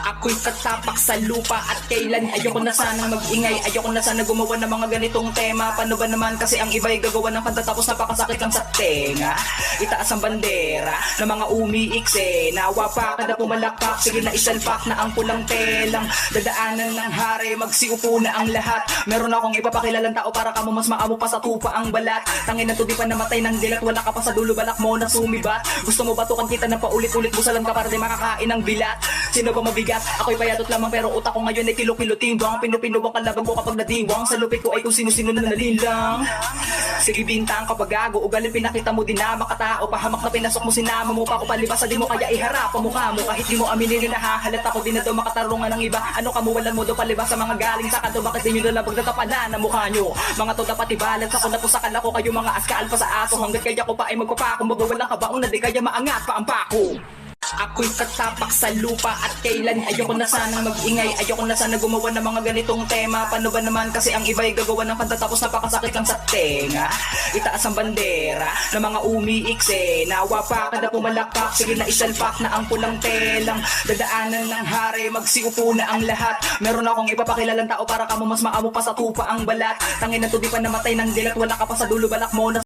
Ako'y tatapak sa lupa at kailan ayoko na sanang mag-ingay. Ayoko na sana gumawa ng mga ganitong tema. Paano ba naman kasi ang iba'y gagawa ng kanta tapos napakasakit lang sa tenga. Itaas ang bandera ng mga umiikse. Nawa pa kada pumalakpak, sige na isalpak na ang pulang telang. Dadaanan ng hari, magsiupo na ang lahat. Meron akong ipapakilalang tao para kamo mas maamo pa sa tupa ang balat. Tangin na to di pa namatay ng dilat, wala ka pa sa dulo, balak mo na sumibat. Gusto mo batukan kita na paulit-ulit, busalan ka para di makakain ng bilat. Sino ba mabigat? Ako'y payatot lamang pero utak ko ngayon ay kilo-kilo-timbang. Pinupinuwang kalabang ko kapag nadiwang. Sa lupit ko ay kung sino-sino na nalilang. Sige bintang kapag gago, ugaling pinakita mo din na makatao. Pahamak na pinasok mo, sinama mo pa ako palibasa. Di mo kaya iharap ang mukha mo kahit di mo aminin na nahahalata ko. Di na daw makatarungan ng iba. Ano ka mo, walan mo daw palibasa mga galing sa kanto. Bakit di nyo na pagtatapalan ang mukha nyo? Mga to dapat ibalat ako na po sa kala ko. Kayo mga askal pa sa aso. Hanggat kaya ko pa ay magpapako. Magawalang kabaong na di kaya maangat pa ang pako. Ako'y tatapak sa lupa at kailan ayoko na sanang mag-ingay. Ayoko na sana gumawa ng mga ganitong tema. Paano ba naman kasi ang iba'y gagawa ng kanta tapos napakasakit lang sa tenga. Itaas ang bandera ng mga umiikse. Nawa pa kada pumalakpak, sige na isalpak na ang pulang telang. Dadaanan ng hari, magsiupo na ang lahat. Meron akong ipapakilalang tao para kamo mas maamo pa sa tupa ang balat. Tangin na to di pa namatay ng dilat, wala ka pa sa dulo, balak mo na